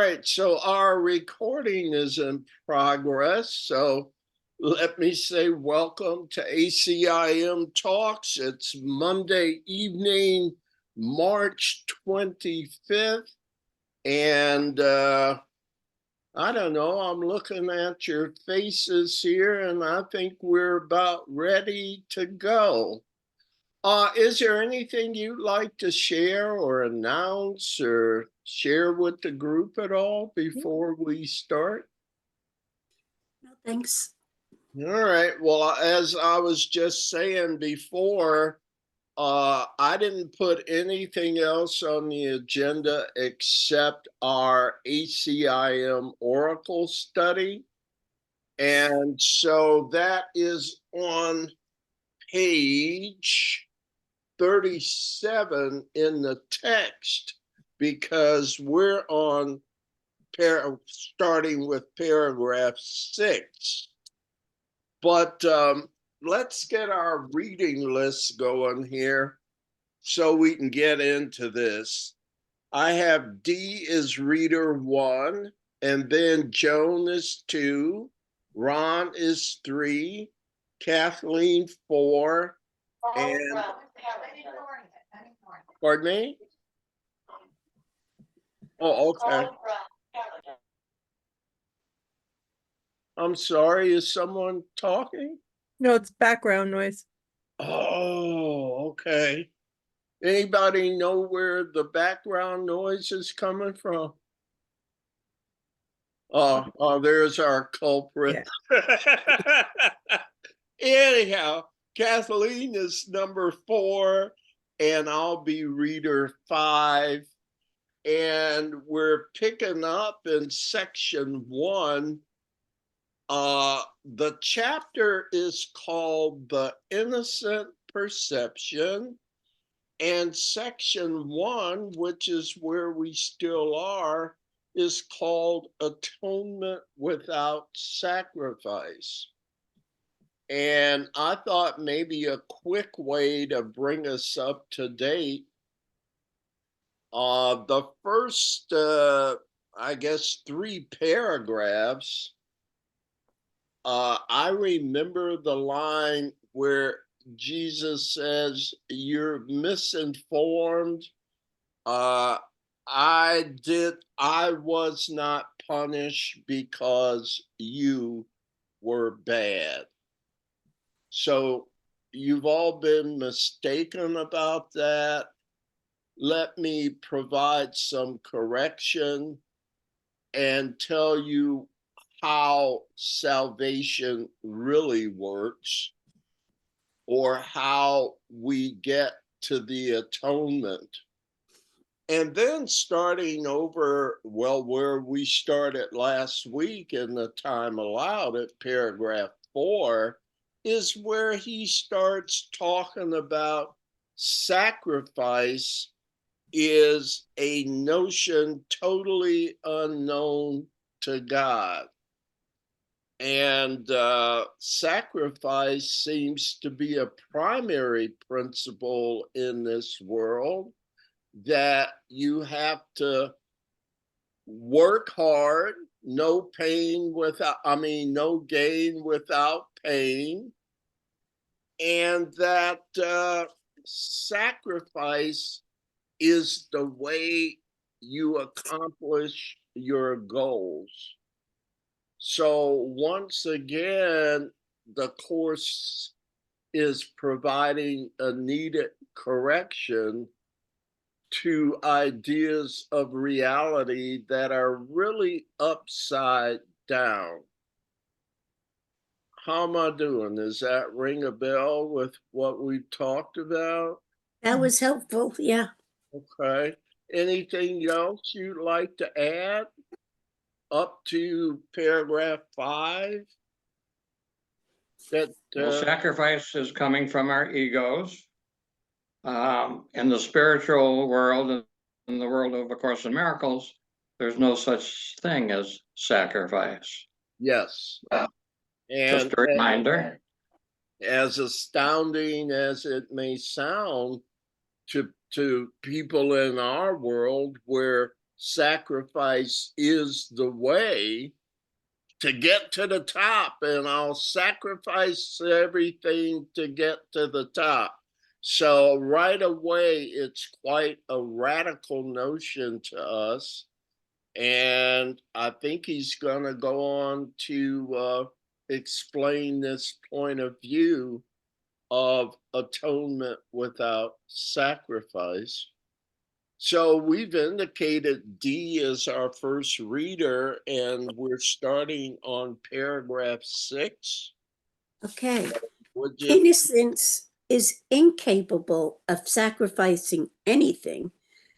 right, so our recording is in progress. So let me say welcome to ACIM Talks. It's Monday evening, March 25th. And I don't know, I'm looking at your faces here and I think we're about ready to go. Is there anything you'd like to share or announce or share with the group at all before we start? No, thanks. All right. Well, as I was just saying before, I didn't put anything else on the agenda except our ACIM Oracle study. And so that is on page 37 in the text because we're on starting with paragraph 6. But let's get our reading list going here so we can get into this. I have D is reader 1, and then Joan is 2, Ron is 3, Kathleen 4, and pardon me? Oh, okay. I'm sorry, is someone talking? No, it's background noise. Oh, okay. Anybody know where the background noise is coming from? Oh, there's our culprit. Yeah. Anyhow, Kathleen is number 4, and I'll be reader 5. And we're picking up in section 1. The chapter is called The Innocent Perception. And section 1, which is where we still are, is called Atonement Without Sacrifice. And I thought maybe a quick way to bring us up to date, the first, I guess, 3 paragraphs, I remember the line where Jesus says, "You're misinformed. I was not punished because you were bad." So you've all been mistaken about that. Let me provide some correction and tell you how salvation really works, or how we get to the atonement. And then starting over, well, where we started last week in the time allowed at paragraph 4, is where he starts talking about sacrifice is a notion totally unknown to God. And sacrifice seems to be a primary principle in this world, that you have to work hard, no gain without pain, and that sacrifice is the way you accomplish your goals. So once again, the course is providing a needed correction to ideas of reality that are really upside down. How am I doing? Does that ring a bell with what we talked about? That was helpful, yeah. Okay. Anything else you'd like to add up to paragraph 5? That sacrifice is coming from our egos. In the spiritual world, in the world of A Course in Miracles, there's no such thing as sacrifice. Yes. And just a reminder. As astounding as it may sound to people in our world, where sacrifice is the way to get to the top, and I'll sacrifice everything to get to the top. So right away, it's quite a radical notion to us. And I think he's going to go on to explain this point of view of atonement without sacrifice. So we've indicated D as our first reader, and we're starting on paragraph 6. Okay. Would you? Innocence is incapable of sacrificing anything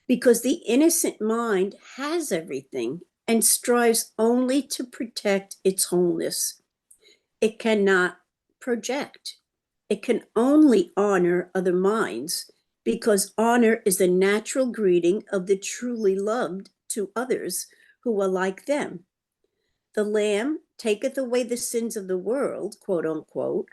because the innocent mind has everything and strives only to protect its wholeness. It cannot project. It can only honor other minds because honor is the natural greeting of the truly loved to others who are like them. The Lamb taketh away the sins of the world, quote unquote,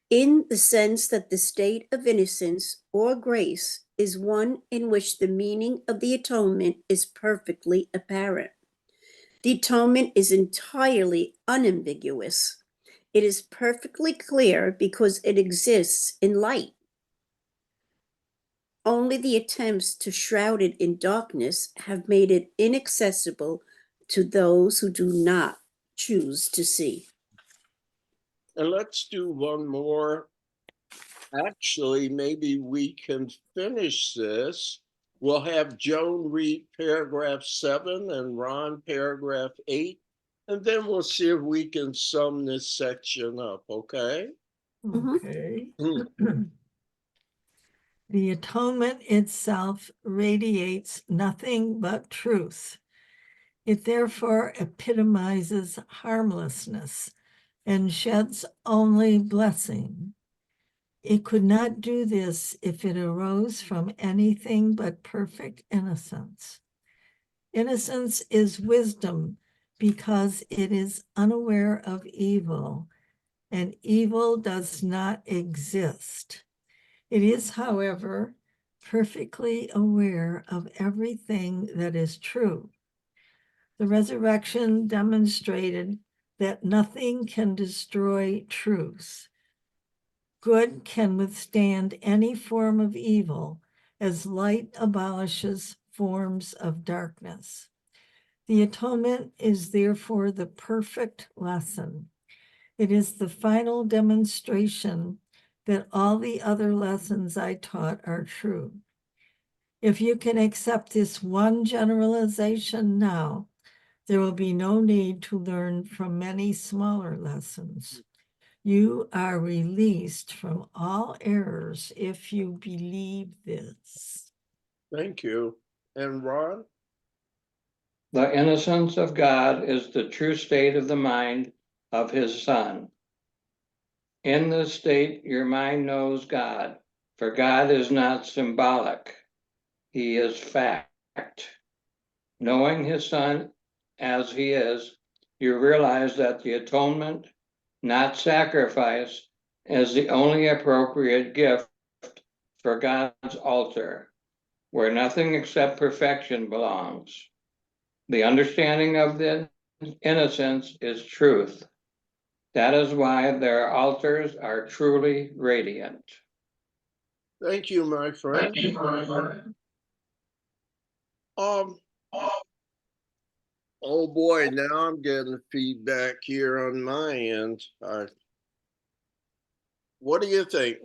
in the sense that the state of innocence or grace is one in which the meaning of the atonement is perfectly apparent. The atonement is entirely unambiguous. It is perfectly clear because it exists in light. Only the attempts to shroud it in darkness have made it inaccessible to those who do not choose to see. And let's do one more. Actually, maybe we can finish this. We'll have Joan read paragraph 7 and Ron paragraph 8, and then we'll see if we can sum this section up, okay? Okay. Hmm. The atonement itself radiates nothing but truth. It therefore epitomizes harmlessness and sheds only blessing. It could not do this if it arose from anything but perfect innocence. Innocence is wisdom because it is unaware of evil, and evil does not exist. It is, however, perfectly aware of everything that is true. The resurrection demonstrated that nothing can destroy truth. Good can withstand any form of evil as light abolishes forms of darkness. The atonement is therefore the perfect lesson. It is the final demonstration that all the other lessons I taught are true. If you can accept this one generalization now, there will be no need to learn from many smaller lessons. You are released from all errors if you believe this. Thank you. And Ron? The innocence of God is the true state of the mind of his Son. In this state, your mind knows God, for God is not symbolic. He is fact. Knowing his Son as he is, you realize that the atonement, not sacrifice, is the only appropriate gift for God's altar, where nothing except perfection belongs. The understanding of the innocence is truth. That is why their altars are truly radiant. Thank you, my friend. Oh boy, now I'm getting feedback here on my end. What do you think?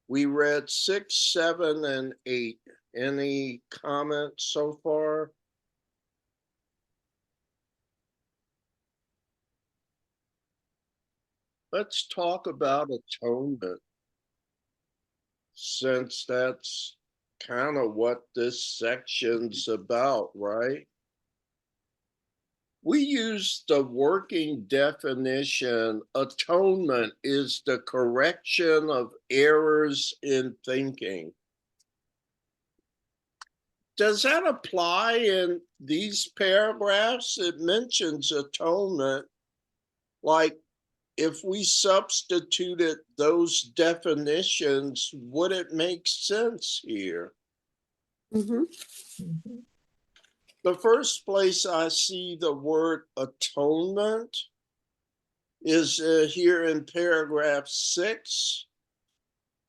We read 6, 7, and 8. Any comments so far? Let's talk about atonement, since that's kind of what this section's about, right? We use the working definition. Atonement is the correction of errors in thinking. Does that apply in these paragraphs? It mentions atonement. Like, if we substituted those definitions, would it make sense here? Mhm. Mhm. The first place I see the word atonement is here in paragraph 6,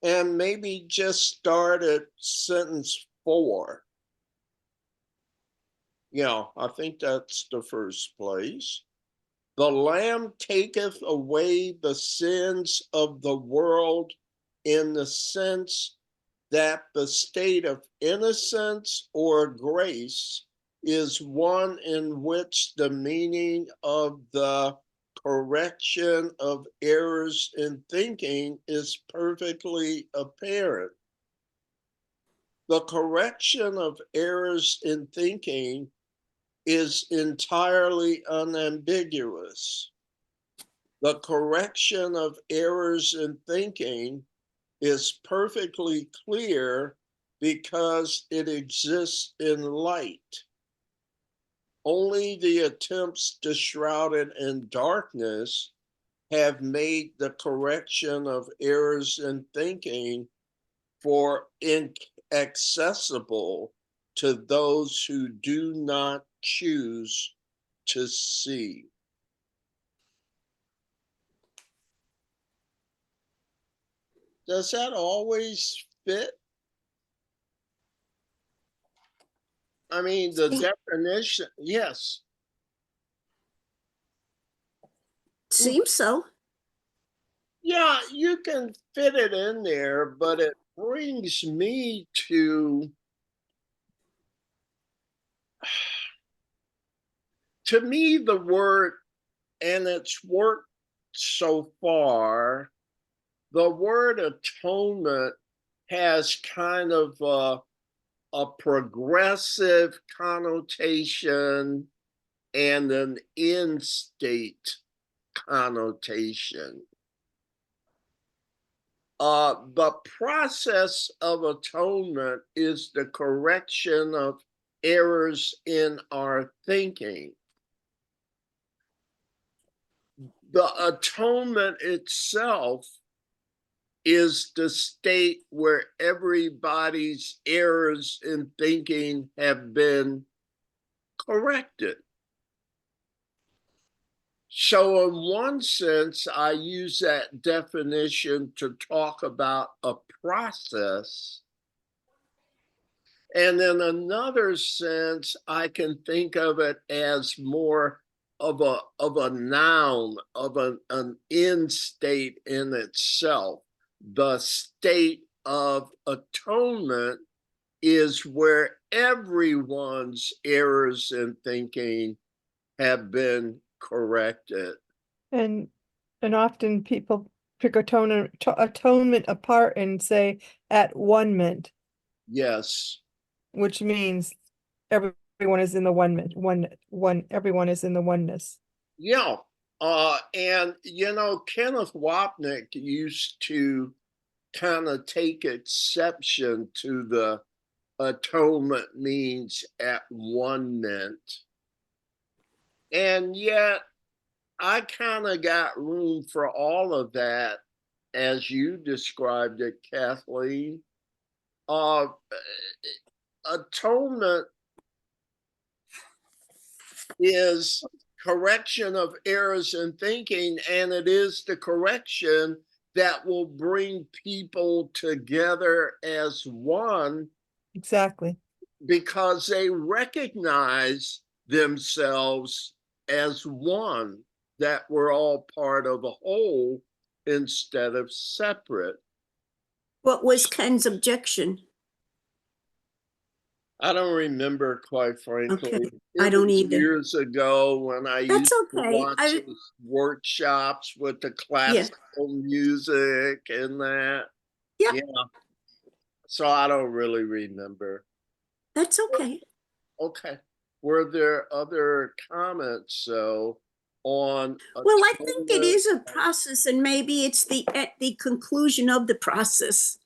and maybe just start at sentence 4. Yeah, I think that's the first place. The Lamb taketh away the sins of the world, in the sense that the state of innocence or grace is one in which the meaning of the correction of errors in thinking is perfectly apparent. The correction of errors in thinking is entirely unambiguous. The correction of errors in thinking is perfectly clear because it exists in light. Only the attempts to shroud it in darkness have made the correction of errors in thinking for inaccessible to those who do not choose to see. Does that always fit? I mean, the definition, yes. Seems so. Yeah, you can fit it in there, but it brings me to me, the word, and it's worked so far, the word atonement has kind of a progressive connotation and an end state connotation. The process of atonement is the correction of errors in our thinking. The atonement itself is the state where everybody's errors in thinking have been corrected. So, in one sense, I use that definition to talk about a process. And in another sense, I can think of it as more of a noun, of an end state in itself. The state of atonement is where everyone's errors in thinking have been corrected. And often people pick atonement apart and say at one-ment, Yes. which means everyone is in the everyone is in the oneness. Yeah. And Kenneth Wapnick used to kind of take exception to the atonement means at one-ment. And yet I kind of got room for all of that as you described it, Kathleen. Atonement is correction of errors in thinking, and it is the correction that will bring people together as one. Exactly. Because they recognize themselves as one, that we're all part of a whole instead of separate. What was Ken's objection? I don't remember, quite frankly. Okay, It I don't was either. years ago when I That's used to okay. watch those workshops with the classical music and that. Yeah. Yeah. So I don't really remember. That's okay. Okay. Were there other comments on Well, I think it atonement? is a process, and maybe it's at the conclusion of the process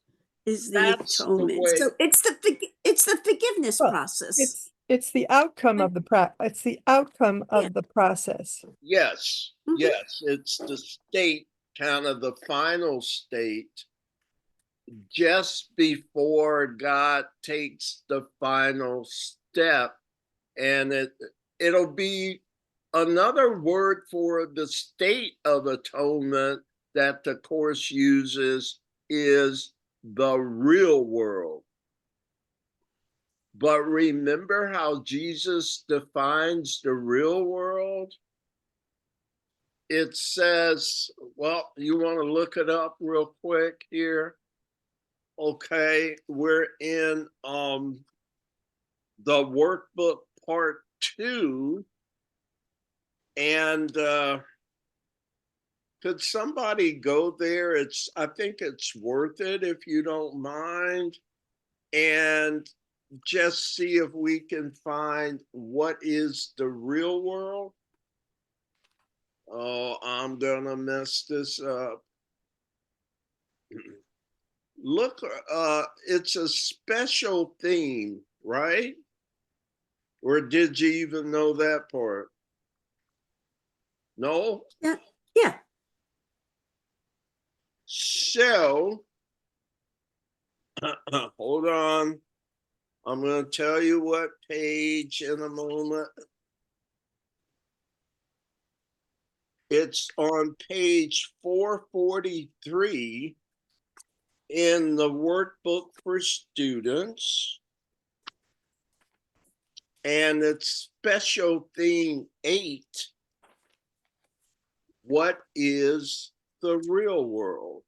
is the That's the atonement. way. So it's the forgiveness Well, process. It's the outcome of the it's the outcome of the process. Yes, Mhm. yes, it's the state, kind of the final state, just before God takes the final step And it'll be another word for the state of atonement that the Course uses is the real world. But remember how Jesus defines the real world? It says, well, you want to look it up real quick here? Okay, we're in the workbook part 2. And could somebody go there? I think it's worth it if you don't mind. And just see if we can find what is the real world. Oh, I'm gonna mess this up. Look, it's a special theme, right? Or did you even know that part? No? Yeah. So, hold on. I'm going to tell you what page in a moment. It's on page 443 in the workbook for students. And it's special theme 8. What is the real world?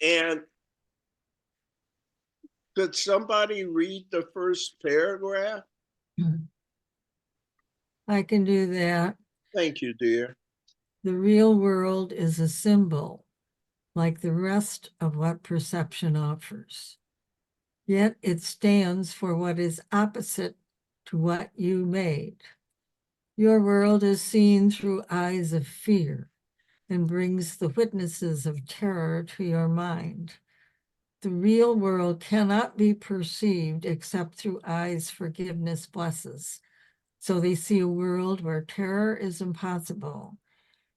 And could somebody read the first paragraph? I can do that. Thank you, dear. The real world is a symbol, like the rest of what perception offers. Yet it stands for what is opposite to what you made. Your world is seen through eyes of fear and brings the witnesses of terror to your mind. The real world cannot be perceived except through eyes forgiveness blesses. So they see a world where terror is impossible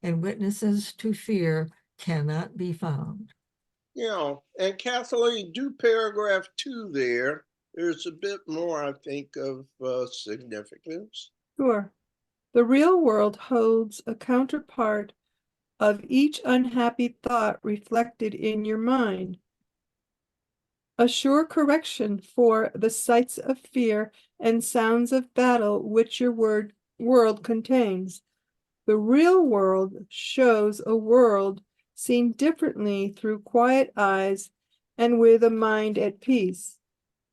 and witnesses to fear cannot be found. You know, and Kathleen, do paragraph 2 there. There's a bit more, I think, of significance. Sure. The real world holds a counterpart of each unhappy thought reflected in your mind. A sure correction for the sights of fear and sounds of battle which your world contains. The real world shows a world seen differently through quiet eyes and with a mind at peace.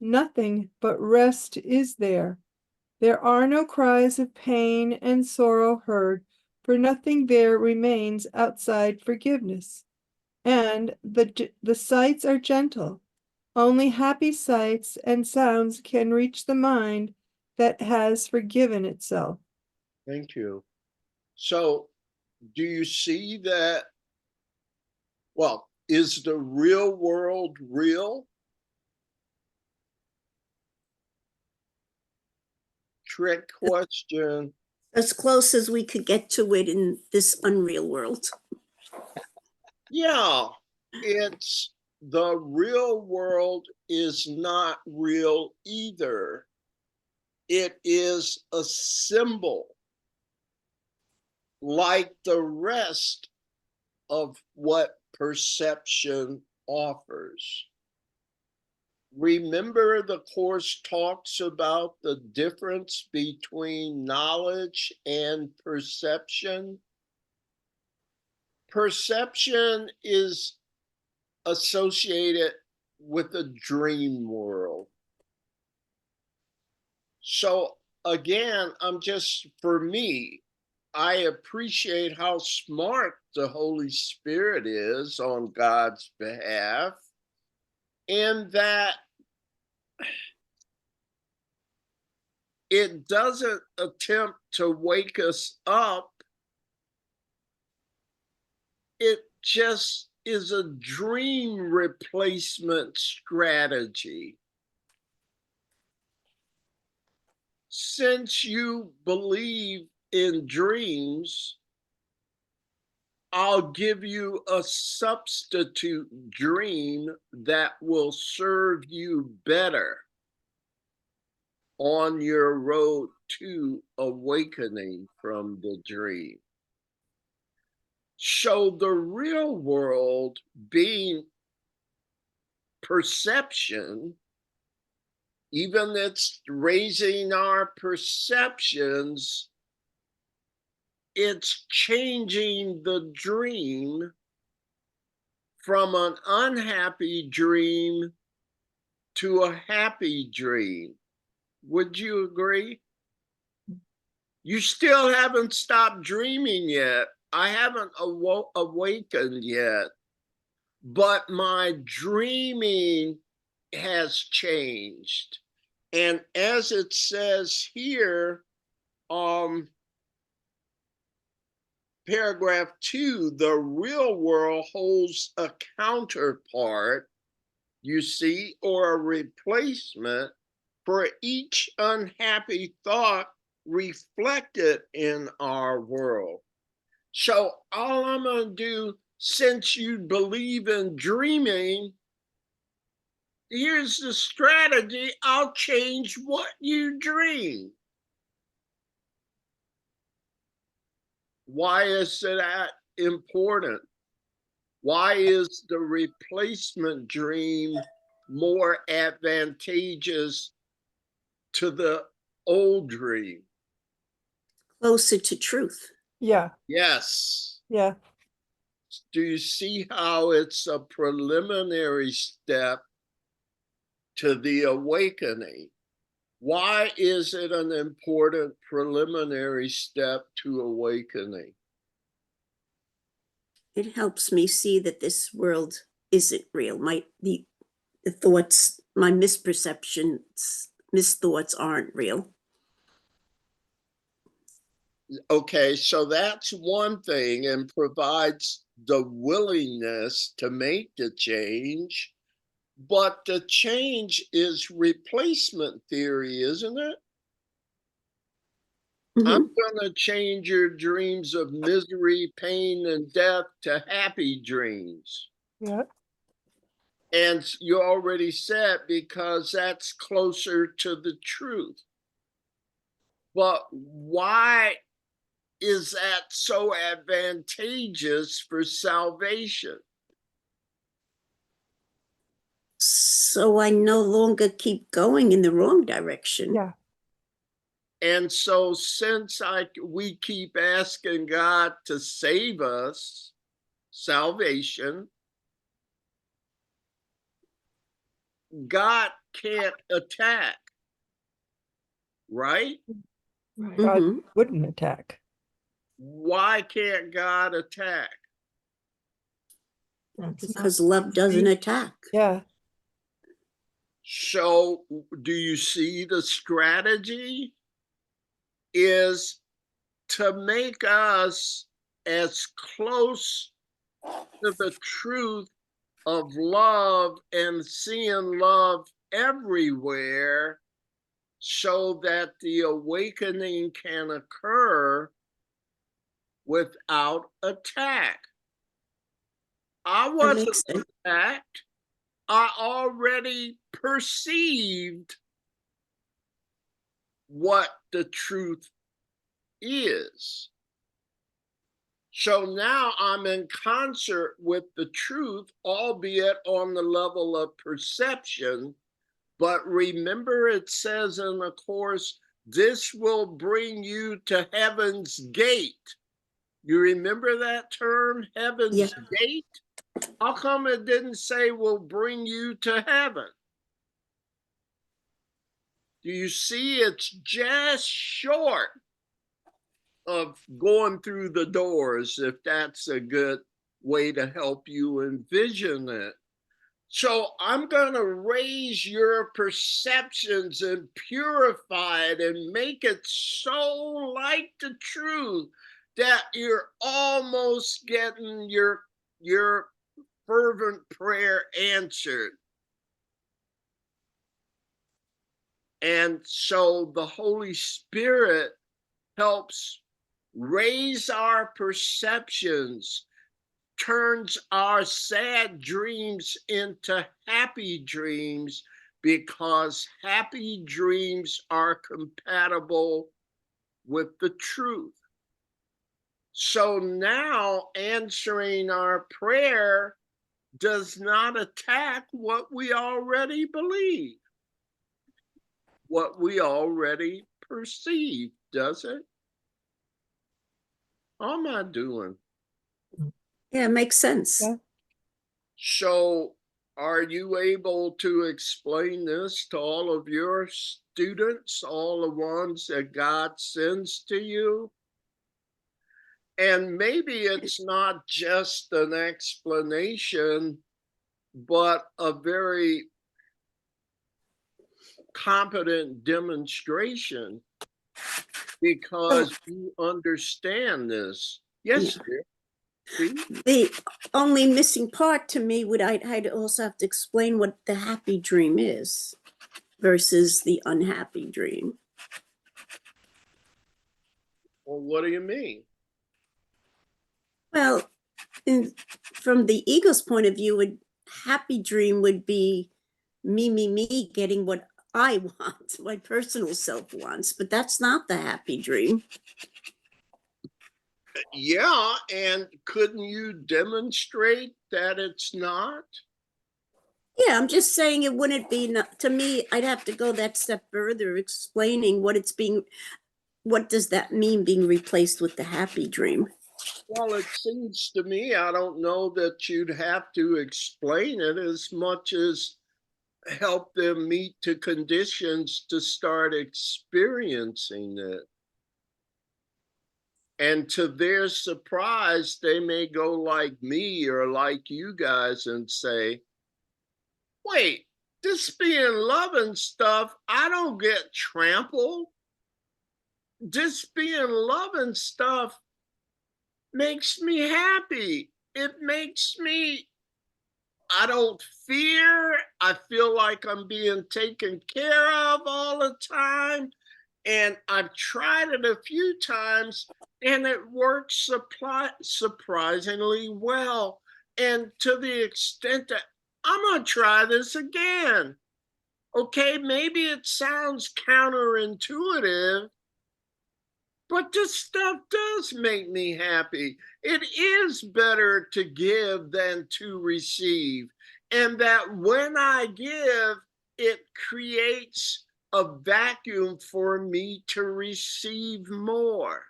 Nothing but rest is there. There are no cries of pain and sorrow heard, for nothing there remains outside forgiveness. And the sights are gentle. Only happy sights and sounds can reach the mind that has forgiven itself. Thank you. So, do you see that? Well, is the real world real? Trick question. As close as we could get to it in this unreal world. Yeah, it's the real world is not real either. It is a symbol like the rest of what perception offers. Remember, the Course talks about the difference between knowledge and perception. Perception is associated with a dream world. So again, for me, I appreciate how smart the Holy Spirit is on God's behalf, and that it doesn't attempt to wake us up. It just is a dream replacement strategy. Since you believe in dreams, I'll give you a substitute dream that will serve you better. on your road to awakening from the dream. So the real world being perception, even it's raising our perceptions, it's changing the dream from an unhappy dream to a happy dream. Would you agree? You still haven't stopped dreaming yet. I haven't awakened yet, but my dreaming has changed. And as it says here, paragraph 2, the real world holds a counterpart, you see, or a replacement for each unhappy thought reflected in our world. So all I'm going to do, since you believe in dreaming, here's the strategy. I'll change what you dream. Why is that important? Why is the replacement dream more advantageous to the old dream? Closer to truth. Yeah, Yes. yeah, Do you see how it's a preliminary step to the awakening? Why is it an important preliminary step to awakening? It helps me see that this world isn't real. The thoughts, my misperceptions, misthoughts aren't real. Okay, so that's one thing, and provides the willingness to make the change. But the change is replacement theory, isn't it? I'm Mhm. going to change your dreams of misery, pain, and death to happy dreams. yeah. And you already said, because that's closer to the truth. But why is that so advantageous for salvation? So I no longer keep going in the wrong direction. Yeah, And so since we keep asking God to save us, salvation, God can't attack, right? Right. God Mhm. wouldn't attack. Why can't God attack? That's Because not- love doesn't attack. Yeah, So do you see the strategy is to make us as close to the truth of love and seeing love everywhere so that the awakening can occur without attack. I That wasn't makes sense. attacked. I already perceived what the truth is. So now I'm in concert with the truth, albeit on the level of perception. But remember, it says in the course, this will bring you to heaven's gate. You remember that term, heaven's gate? How come it didn't say will bring you to heaven? Do you see it's just short of going through the doors, if that's a good way to help you envision it? So I'm going to raise your perceptions and purify it and make it so like the truth that you're almost getting your fervent prayer answered. And so the Holy Spirit helps raise our perceptions, turns our sad dreams into happy dreams, because happy dreams are compatible with the truth. So now answering our prayer does not attack what we already believe, what we already perceive, does it? How am I doing? Yeah, it makes sense. Yeah. So are you able to explain this to all of your students, all the ones that God sends to you? And maybe it's not just an explanation, but a very competent demonstration because you understand this. Yes, Yeah. dear. See? The only missing part to me would I'd also have to explain what the happy dream is versus the unhappy dream. Well, what do you mean? Well, from the ego's point of view, a happy dream would be me getting what I want, my personal self wants, but that's not the happy dream. Yeah, and couldn't you demonstrate that it's not? Yeah, I'm just saying it wouldn't be, to me, I'd have to go that step further, explaining what what does that mean being replaced with the happy dream? Well, it seems to me, I don't know that you'd have to explain it as much as help them meet the conditions to start experiencing it. And to their surprise, they may go like me or like you guys and say, wait, this being loving stuff, I don't get trampled. This being loving stuff makes me happy. It makes me, I don't fear. I feel like I'm being taken care of all the time. And I've tried it a few times and it works surprisingly well. And to the extent that I'm going to try this again. Okay, maybe it sounds counterintuitive, but this stuff does make me happy. It is better to give than to receive. And that when I give, it creates a vacuum for me to receive more.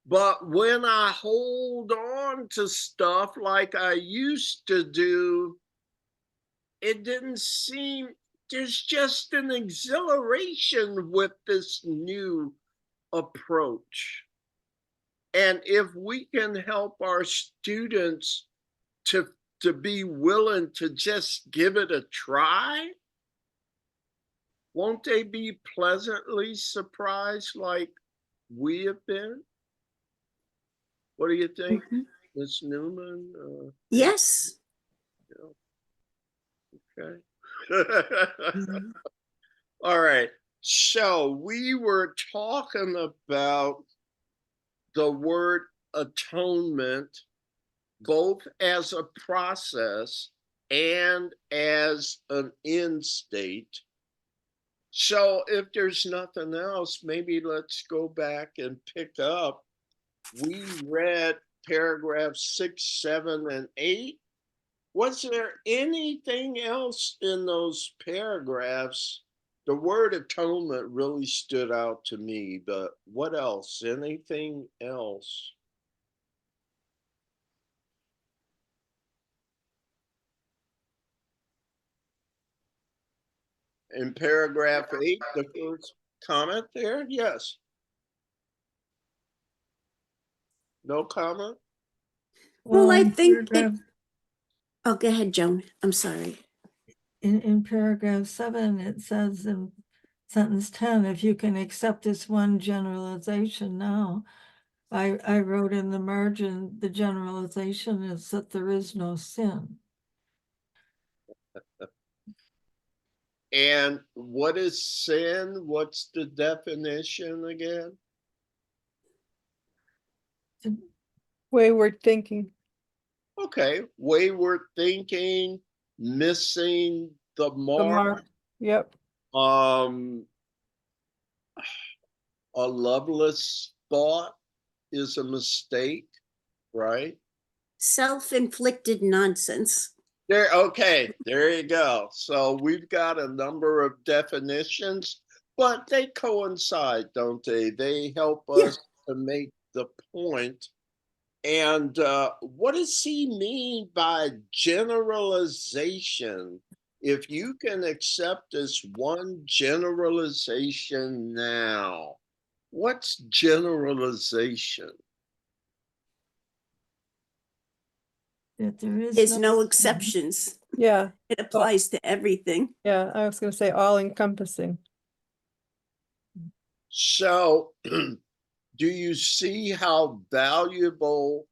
But when I hold on to stuff like I used to do, it didn't seem, there's just an exhilaration with this new approach. And if we can help our students to be willing to just give it a try, won't they be pleasantly surprised like we have been? What do you think, Mhm. Ms. Newman? Yes. Okay. Mhm. All right. So we were talking about the word atonement, both as a process and as an end state. So if there's nothing else, maybe let's go back and pick up. We read paragraphs 6, 7, and 8. Was there anything else in those paragraphs? The word atonement really stood out to me, but what else? Anything else? In paragraph 8, the first comment there? Yes. No comment? Well, I in think paragraph, oh, go ahead, Joan. I'm sorry. in paragraph 7, it says in sentence 10, if you can accept this one generalization now, I wrote in the margin, the generalization is that there is no sin. And what is sin? What's the definition again? Wayward thinking. Okay, wayward thinking, missing the The mark, mark. Yep. um, a loveless thought is a mistake, right? Self-inflicted nonsense. There, okay, there you go. So we've got a number of definitions, but they coincide, don't they? They help Yeah. us to make the point. And what does he mean by generalization? If you can accept this one generalization now, what's generalization? That there is There's no no exceptions. Yeah. It applies to everything. Yeah. I was going to say all encompassing. So, do you see how valuable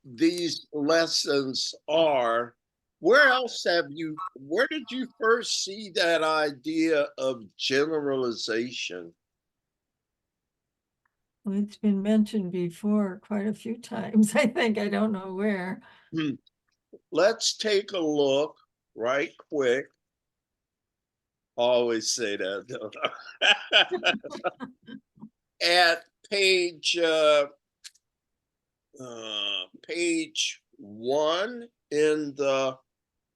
these lessons are? Where did you first see that idea of generalization? Well, it's been mentioned before quite a few times, I think. I don't know where. Let's take a look right quick. Always say that, don't I? At page 1 in the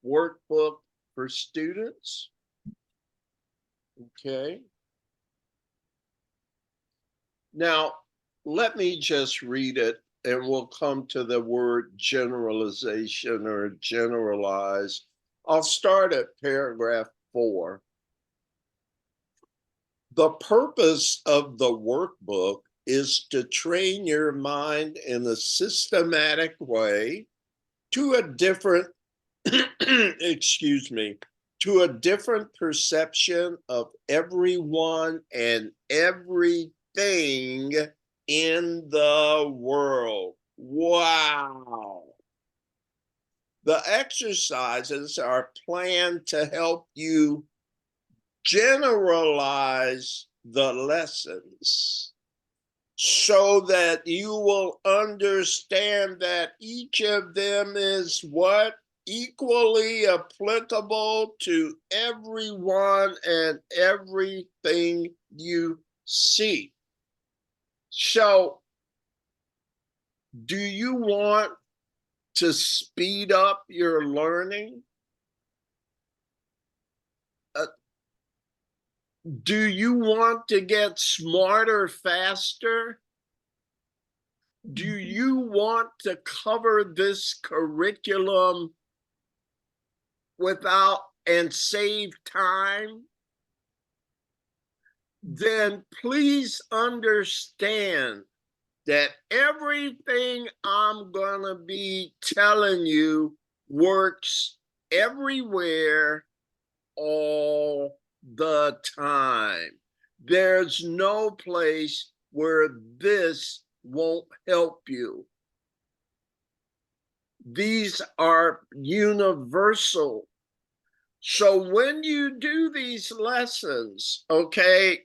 workbook for students. Okay. Now, let me just read it and we'll come to the word generalization or generalize. I'll start at paragraph 4. The purpose of the workbook is to train your mind in a systematic way to a different, excuse me, to a different perception of everyone and everything in the world. Wow. The exercises are planned to help you generalize the lessons so that you will understand that each of them is what? Equally applicable to everyone and everything you see. So, do you want to speed up your learning? Do you want to get smarter faster? Do you want to cover this curriculum without and save time? Then please understand that everything I'm going to be telling you works everywhere all the time. There's no place where this won't help you. These are universal. So when you do these lessons, okay,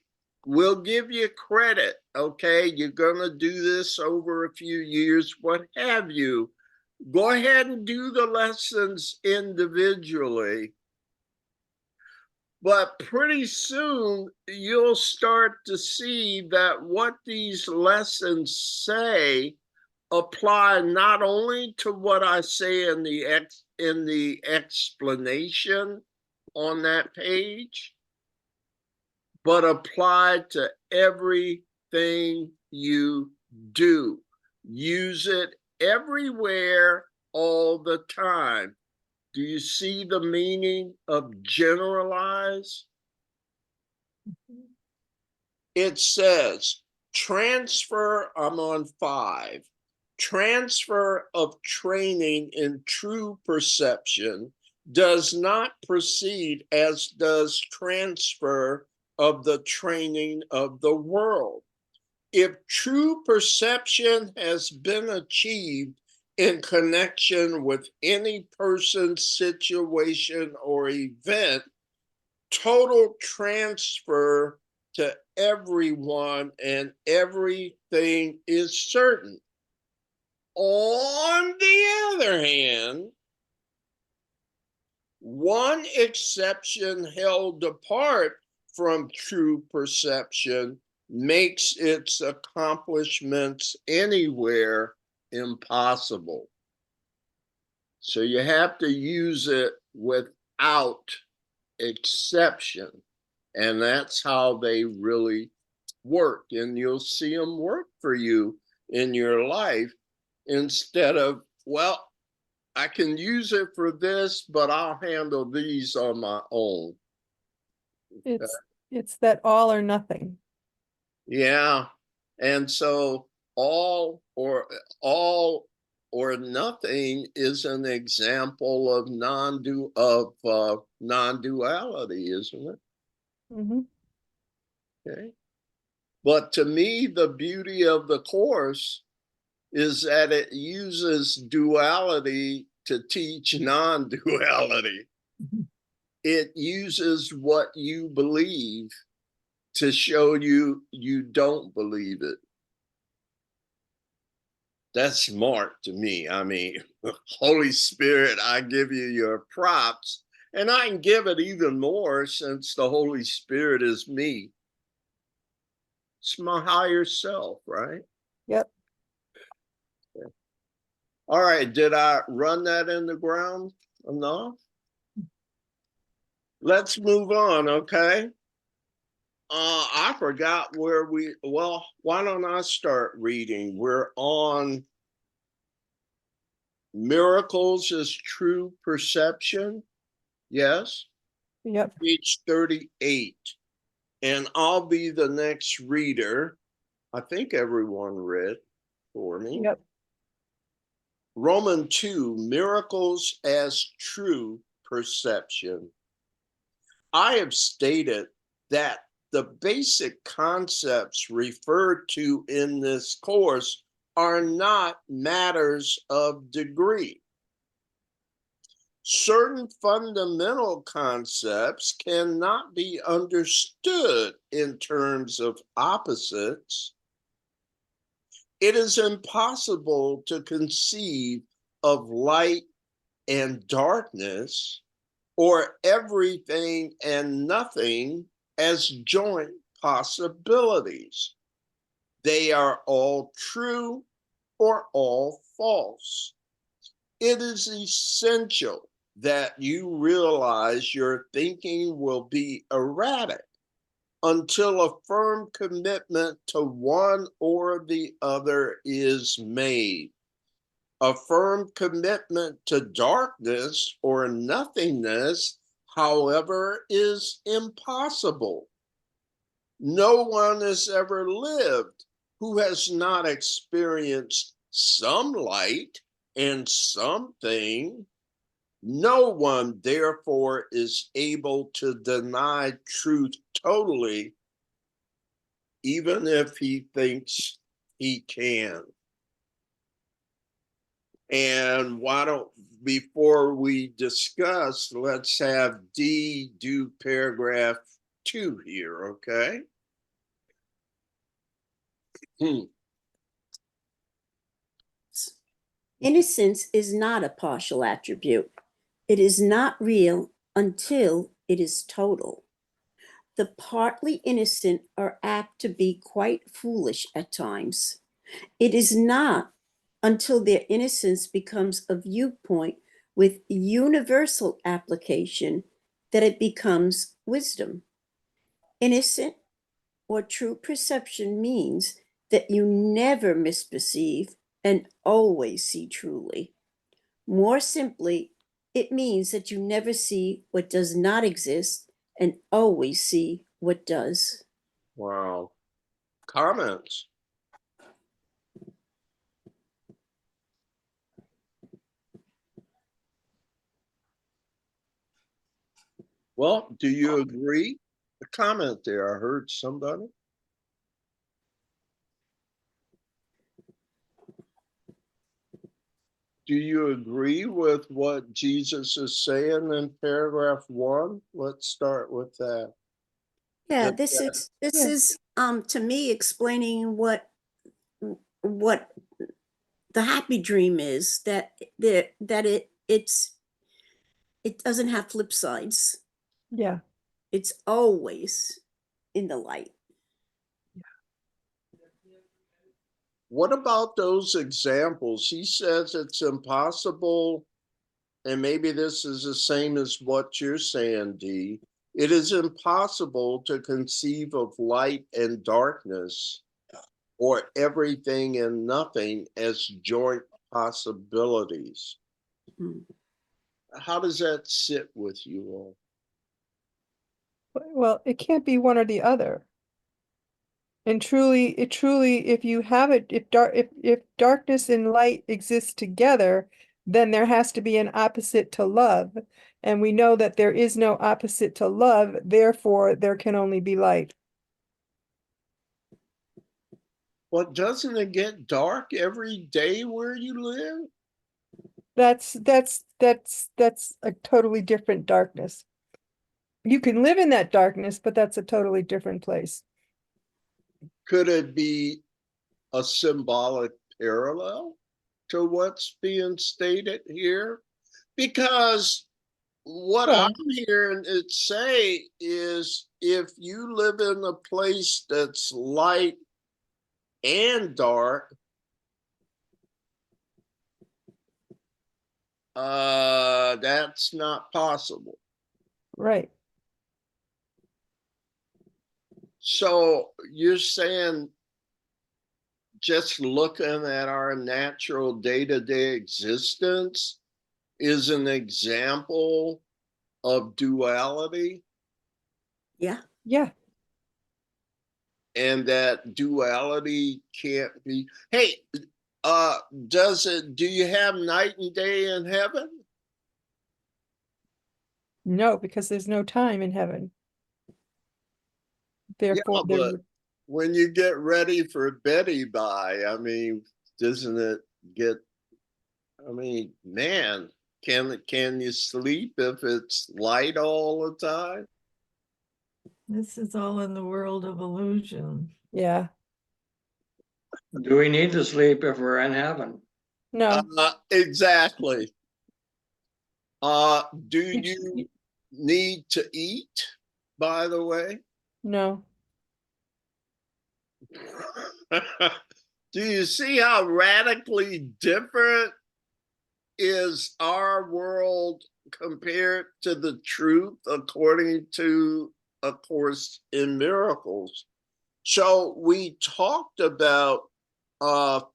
we'll give you credit, okay? You're going to do this over a few years, what have you. Go ahead and do the lessons individually. But pretty soon, you'll start to see that what these lessons say apply not only to what I say in the explanation on that page, but apply to everything you do. Use it everywhere, all the time. Do you see the meaning of generalize? It says transfer, I'm on 5. Transfer of training in true perception does not proceed as does transfer of the training of the world. If true perception has been achieved in connection with any person, situation, or event, total transfer to everyone and everything is certain. On the other hand, One exception held apart from true perception makes its accomplishments anywhere impossible. So you have to use it without exception. And that's how they really work. And you'll see them work for you in your life instead of, well, I can use it for this, but I'll handle these on my own. It's that all or nothing. Yeah. And so all or nothing is an example of non-duality, isn't it? Mm-hmm. Okay. But to me, the beauty of the course is that it uses duality to teach non-duality. It uses what you believe to show you you don't believe it. That's smart to me. I mean, Holy Spirit, I give you your props, and I can give it even more since the Holy Spirit is me. It's my higher self, right? Yep. All right, did I run that in the ground enough? Let's move on, okay? I forgot where well, why don't I start reading? We're on Miracles as True Perception. Yes, Yep. page 38. And I'll be the next reader. I think everyone read for me. Yep. Romans 2, Miracles as True Perception. I have stated that the basic concepts referred to in this course are not matters of degree. Certain fundamental concepts cannot be understood in terms of opposites. It is impossible to conceive of light and darkness or everything and nothing as joint possibilities. They are all true or all false. It is essential that you realize your thinking will be erratic until a firm commitment to one or the other is made. A firm commitment to darkness or nothingness, however, is impossible. No one has ever lived who has not experienced some light and something. No one, therefore, is able to deny truth totally, even if he thinks he can. And before we discuss, let's have D do paragraph 2 here, okay? Innocence is not a partial attribute. It is not real until it is total. The partly innocent are apt to be quite foolish at times. It is not until their innocence becomes a viewpoint with universal application that it becomes wisdom. Innocent or true perception means that you never misperceive and always see truly. More simply, it means that you never see what does not exist and always see what does. Wow. Comments? Well, do you agree? A comment there, I heard somebody. Do you agree with what Jesus is saying in paragraph 1? Let's start with that. Yeah, That- this Yeah. is to me explaining what the happy dream is, that it's it doesn't have flip sides. Yeah. It's always in the light. What about those examples? He says it's impossible, and maybe this is the same as what you're saying, Dee. It is impossible to conceive of light and darkness or everything and nothing as joint possibilities. Mm. How does that sit with you all? Well, it can't be one or the other. And truly, if you have it, if darkness and light exist together, then there has to be an opposite to love. And we know that there is no opposite to love, therefore there can only be light. Well, doesn't it get dark every day where you live? That's a totally different darkness. You can live in that darkness, but that's a totally different place. Could it be a symbolic parallel to what's being stated here? Because what Well, I'm hearing it say is if you live in a place that's light and dark, that's not possible. right. So you're saying just looking at our natural day-to-day existence is an example of duality, Yeah. Yeah. and that duality can't be. Hey, do you have night and day in heaven? No, because there's no time in heaven. Therefore, Yeah, but when you get ready for Betty by, I mean, doesn't it get, I mean, man, can you sleep if it's light all the time? This is all in the world of illusion. yeah. Do we need to sleep if we're in heaven? No. Exactly. Do You- you need to eat, by the way? No. Do you see how radically different is our world compared to the truth according to A Course in Miracles? So we talked about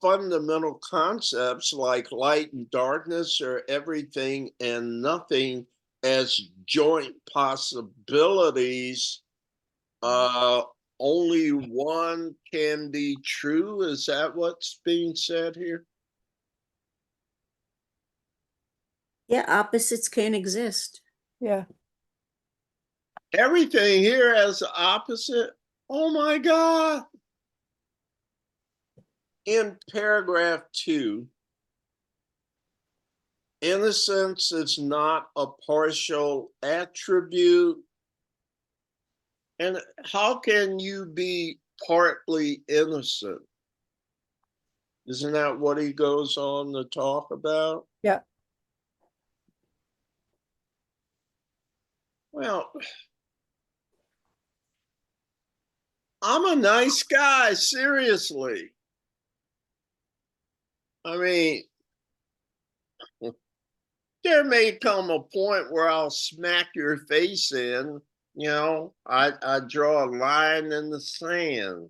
fundamental concepts like light and darkness or everything and nothing as joint possibilities. Only one can be true. Is that what's being said here? Yeah, opposites can't exist. Yeah. Everything here has the opposite. Oh my God. In paragraph 2, innocence is not a partial attribute. And how can you be partly innocent? Isn't that what he goes on to talk about? Yeah. Well, I'm a nice guy, seriously. I mean, there may come a point where I'll smack your face in, you know, I draw a line in the sand.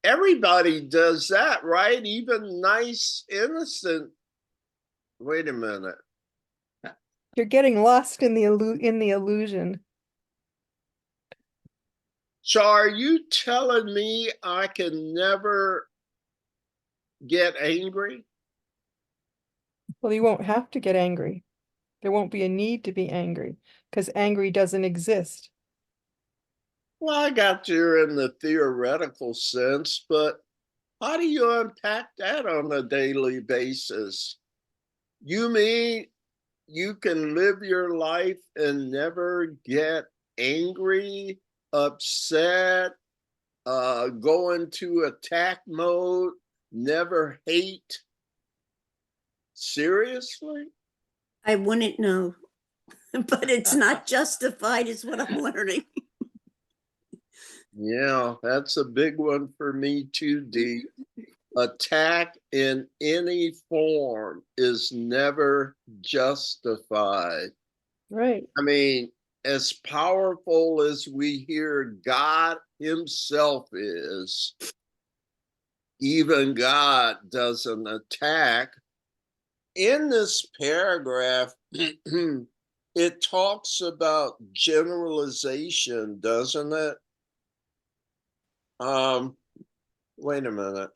Everybody does that, right? Even nice, innocent. Wait a minute. You're getting lost in the illusion. So are you telling me I can never get angry? Well, you won't have to get angry. There won't be a need to be angry because angry doesn't exist. Well, I got you in the theoretical sense, but how do you unpack that on a daily basis? You mean you can live your life and never get angry, upset, go into attack mode, never hate? Seriously? I wouldn't know, but it's not justified is what I'm learning. Yeah, that's a big one for me too, Dee. Attack in any form is never justified. Right. I mean, as powerful as we hear God himself is, even God doesn't attack. In this paragraph, it talks about generalization, doesn't it? Wait a minute.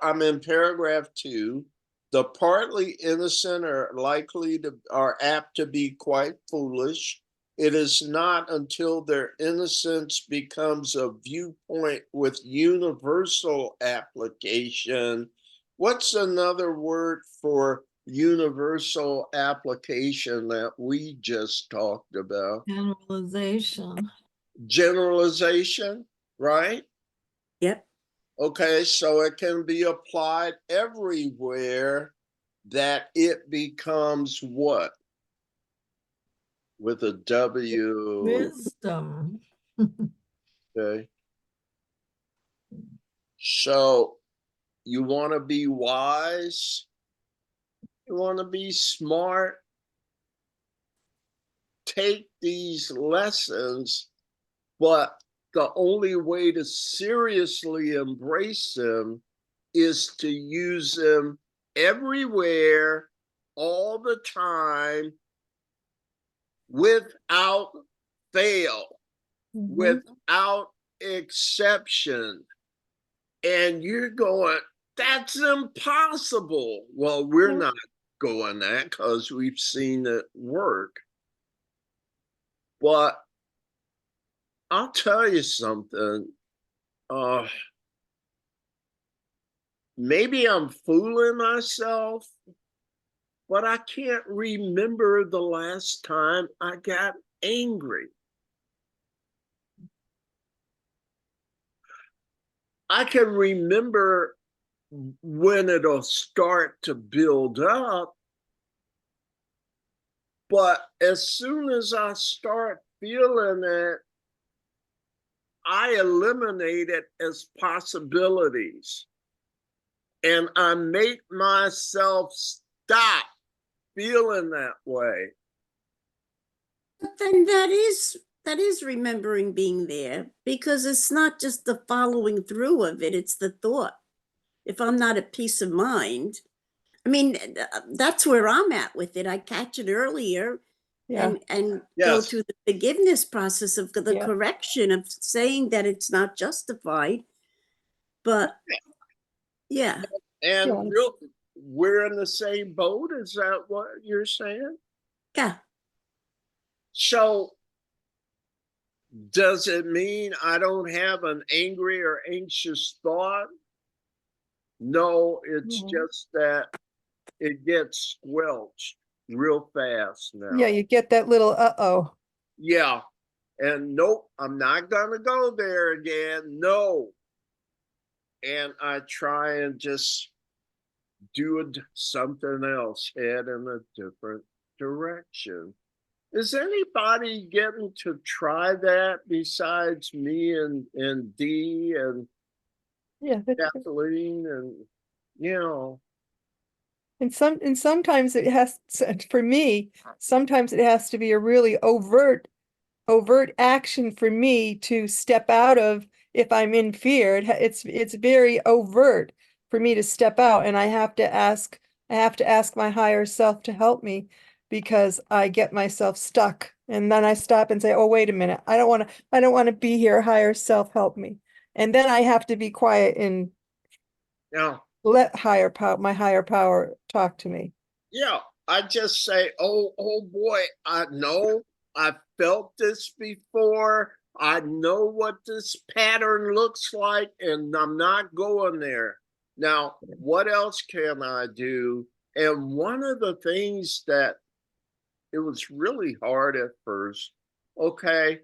I'm in paragraph 2. The partly innocent are apt to be quite foolish. It is not until their innocence becomes a viewpoint with universal application. What's another word for universal application that we just talked about? Generalization. Generalization, right? Yep. Okay, so it can be applied everywhere that it becomes what? With a W. Wisdom. Okay. So you want to be wise, you want to be smart, take these lessons, but the only way to seriously embrace them is to use them everywhere, all the time, without fail, without exception. And you're going, that's impossible. Well, we're not going that because we've seen it work. But I'll tell you something. Maybe I'm fooling myself, but I can't remember the last time I got angry. I can remember when it'll start to build up, but as soon as I start feeling it, I eliminate it as possibilities. And I make myself stop feeling that way. But then that is remembering being there, because it's not just the following through of it, it's the thought. If I'm not at peace of mind, I mean, that's where I'm at with it. I catch it earlier Yeah. and go Yes. through the forgiveness process of the Yeah. correction of saying that it's not justified. But yeah, And Yeah. we're in the same boat. Is that what you're saying? yeah. So does it mean I don't have an angry or anxious thought? No, it's just that it gets squelched real fast now. Yeah, you get that little uh-oh. Yeah. And nope, I'm not going to go there again. No. And I try and just do something else, head in a different direction. Is anybody getting to try that besides me and Dee and Yeah. Kathleen and, you know? And sometimes it has, for me, sometimes it has to be a really overt action for me to step out of. If I'm in fear, it's very overt for me to step out, and I have to ask my higher self to help me, because I get myself stuck, and then I stop and say, oh, wait a minute, I don't want to be here, higher self, help me. And then I have to be quiet and Yeah. let my higher power talk to me. Yeah. I just say, oh boy, I know I felt this before. I know what this pattern looks like, and I'm not going there. Now, what else can I do? And one of the things that it was really hard at first, okay,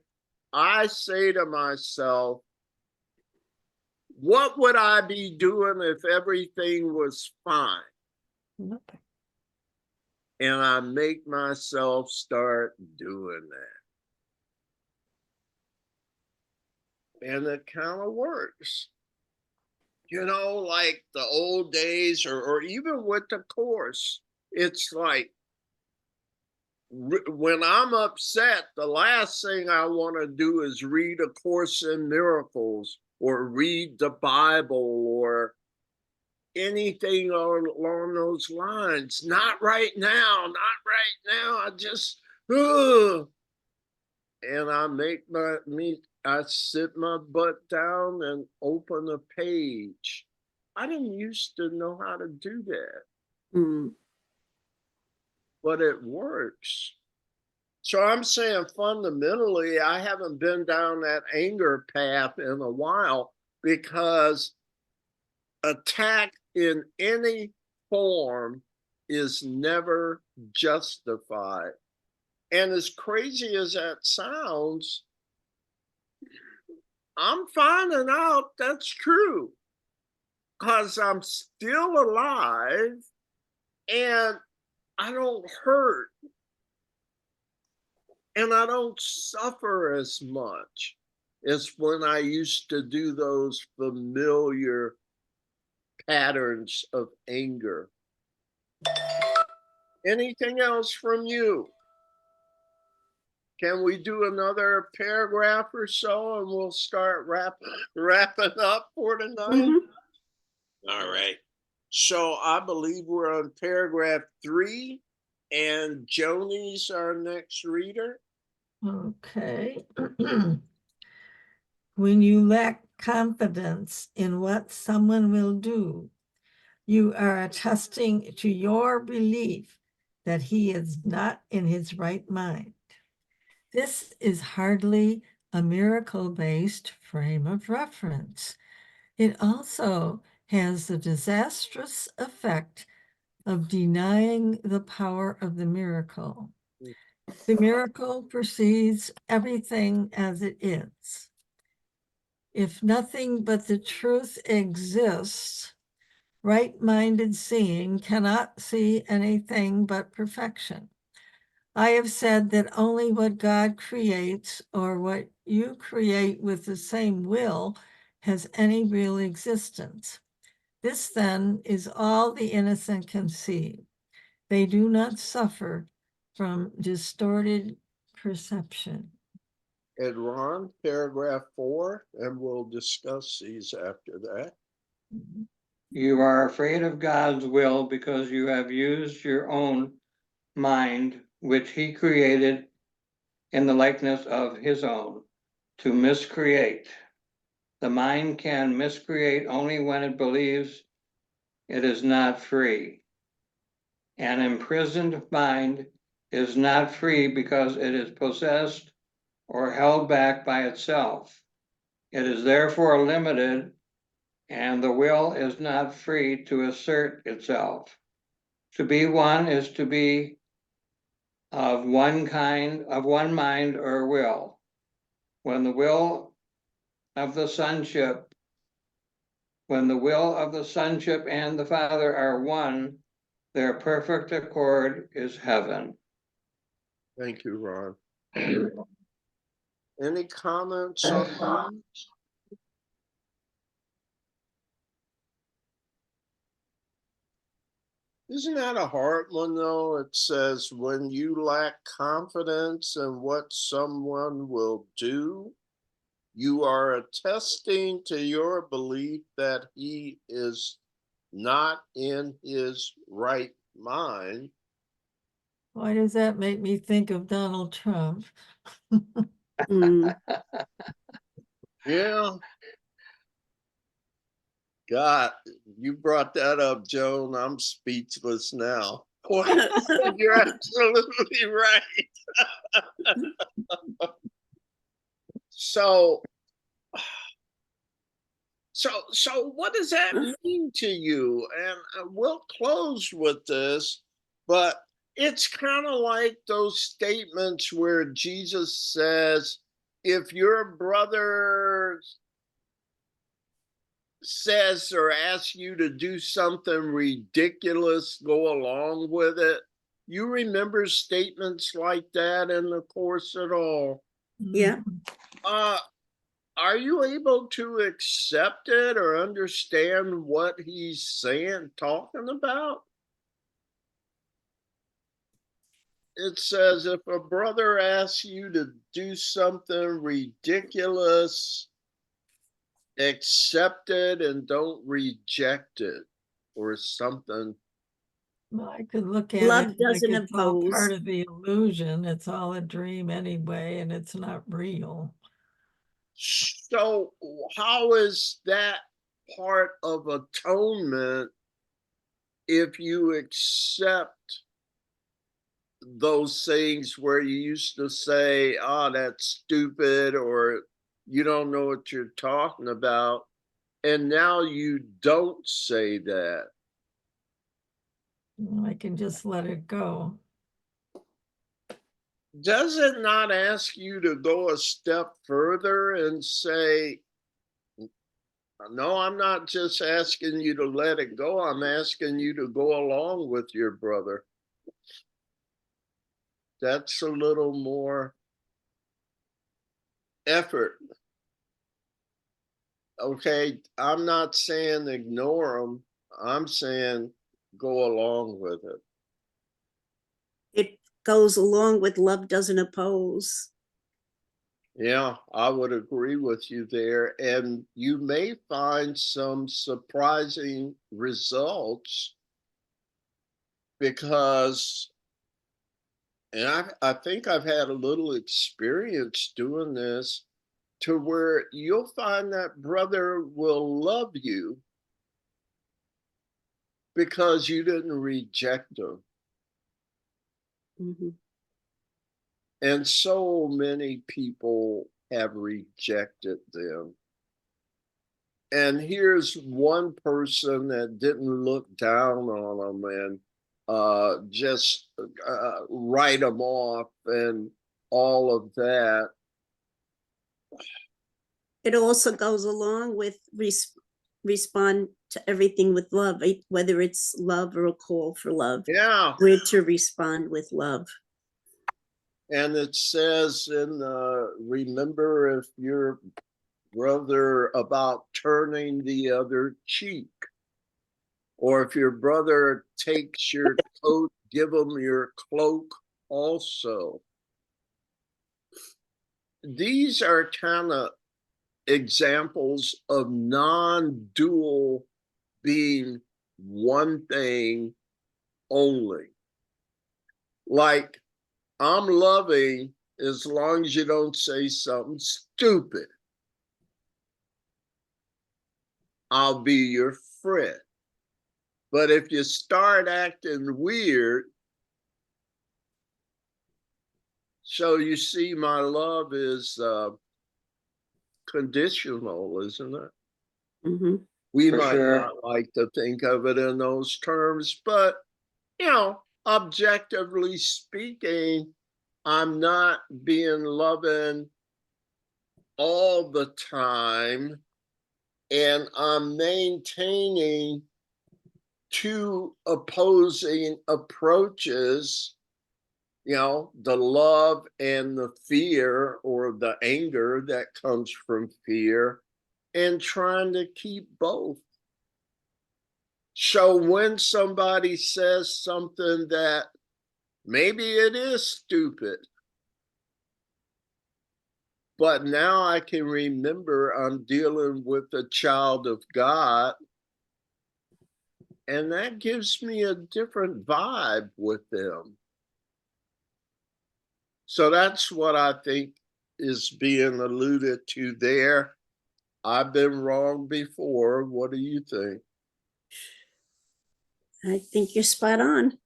I say to myself, what would I be doing if everything was fine? Nothing. And I make myself start doing that. And it kind of works. You know, like the old days, or even with the course, it's like when I'm upset, the last thing I want to do is read A Course in Miracles or read the Bible or anything along those lines. Not right now, not right now. I just, ugh. And I I sit my butt down and open a page. I didn't used to know how to do that, Mm. but it works. So I'm saying fundamentally, I haven't been down that anger path in a while because attack in any form is never justified. And as crazy as that sounds, I'm finding out that's true because I'm still alive and I don't hurt and I don't suffer as much as when I used to do those familiar patterns of anger. Anything else from you? Can we do another paragraph or so and we'll start wrapping up for tonight? Mhm. All right. So I believe we're on paragraph 3 and Joni's our next reader. Okay. When you lack confidence in what someone will do, you are attesting to your belief that he is not in his right mind. This is hardly a miracle-based frame of reference. It also has the disastrous effect of denying the power of the miracle. The miracle perceives everything as it is. If nothing but the truth exists, right-minded seeing cannot see anything but perfection. I have said that only what God creates or what you create with the same will has any real existence. This then is all the innocent can see. They do not suffer from distorted perception. And Ron, paragraph 4, and we'll discuss these after that. You are afraid of God's will because you have used your own mind, which he created in the likeness of his own, to miscreate. The mind can miscreate only when it believes it is not free. An imprisoned mind is not free because it is possessed or held back by itself. It is therefore limited, and the will is not free to assert itself. To be one is to be of one kind, of one mind or will. When the will of the sonship and the Father are one, their perfect accord is heaven. Thank you, Ron. Any comments on these? Isn't that a hard one, though? It says, when you lack confidence in what someone will do, you are attesting to your belief that he is not in his right mind. Why does that make me think of Donald Trump? Mm. Yeah. God, you brought that up, Joan. I'm speechless now. You're absolutely right. So what does that mean to you? And we'll close with this, but it's kind of like those statements where Jesus says, if your brother says or asks you to do something ridiculous, go along with it. You remember statements like that in the course at all? Yeah. Are you able to accept it or understand what he's saying, talking about? It says if a brother asks you to do something ridiculous, accept it and don't reject it, or something. Well, I could look at Love it like doesn't it's all oppose. part of the illusion. It's all a dream anyway, and it's not real. So how is that part of atonement if you accept those things where you used to say, oh, that's stupid, or you don't know what you're talking about, and now you don't say that? I can just let it go. Does it not ask you to go a step further and say, no, I'm not just asking you to let it go, I'm asking you to go along with your brother? That's a little more effort. Okay, I'm not saying ignore them, I'm saying go along with it. It goes along with love doesn't oppose. Yeah, I would agree with you there. And you may find some surprising results because, and I think I've had a little experience doing this, to where you'll find that brother will love you because you didn't reject him. Mhm. And so many people have rejected them. And here's one person that didn't look down on them and just write them off and all of that. It also goes along with respond to everything with love, right? Whether it's love or a call for love. Yeah. We're to respond with love. And it says in remember if your brother about turning the other cheek, or if your brother takes your coat, give him your cloak also. These are kind of examples of non-dual being one thing only. Like, I'm loving as long as you don't say something stupid. I'll be your friend. But if you start acting weird, so you see, my love is conditional, isn't it? Mm-hmm. We For might sure. not like to think of it in those terms, but objectively speaking, I'm not being loving all the time, and I'm maintaining two opposing approaches, the love and the fear or the anger that comes from fear, and trying to keep both. So when somebody says something that maybe it is stupid, but now I can remember I'm dealing with a child of God, and that gives me a different vibe with them. So that's what I think is being alluded to there. I've been wrong before. What do you think? I think you're spot on.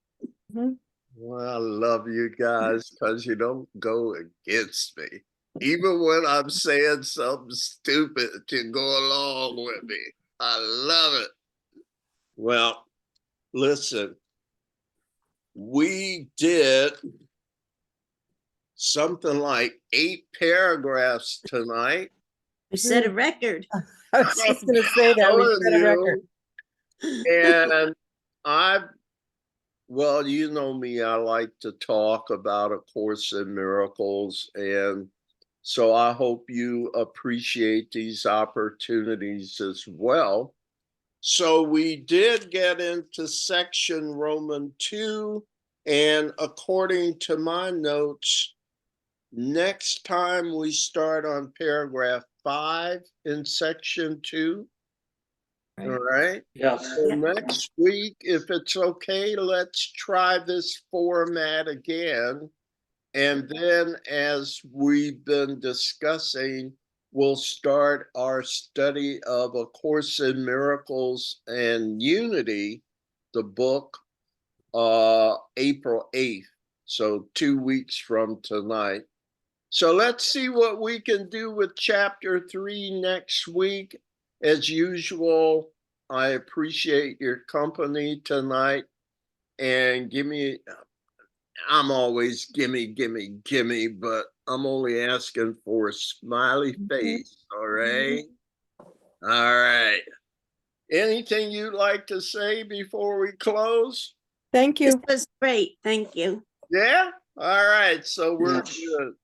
Mhm. Well, I love you guys because you don't go against me. Even when I'm saying something stupid, you go along with me. I love it. Well, listen, we did something like 8 paragraphs tonight. I set a record. I was just going to say that. We telling set a record. And well, you know me, I like to talk about A Course in Miracles. And so I hope you appreciate these opportunities as well. So we did get into section Roman 2. And according to my notes, next time we start on paragraph 5 in section 2. All right. Yes. So Yeah. next week, if it's okay, let's try this format again. And then, as we've been discussing, we'll start our study of A Course in Miracles and Unity, the book, April 8th. So 2 weeks from tonight. So let's see what we can do with chapter 3 next week. As usual, I appreciate your company tonight, and I'm always gimme, but I'm only asking for a smiley face. All right. All right. Anything you'd like to say before we close? Thank This you. was great. Thank you. Yeah. All right. So we're Yes. good.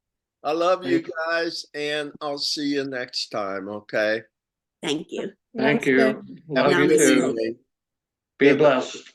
I love you Thank you. guys, and I'll see you next time. Okay. Thank you. Thank Namaste. you. Have Love a you good Namaste. too. evening. Be Good night. blessed.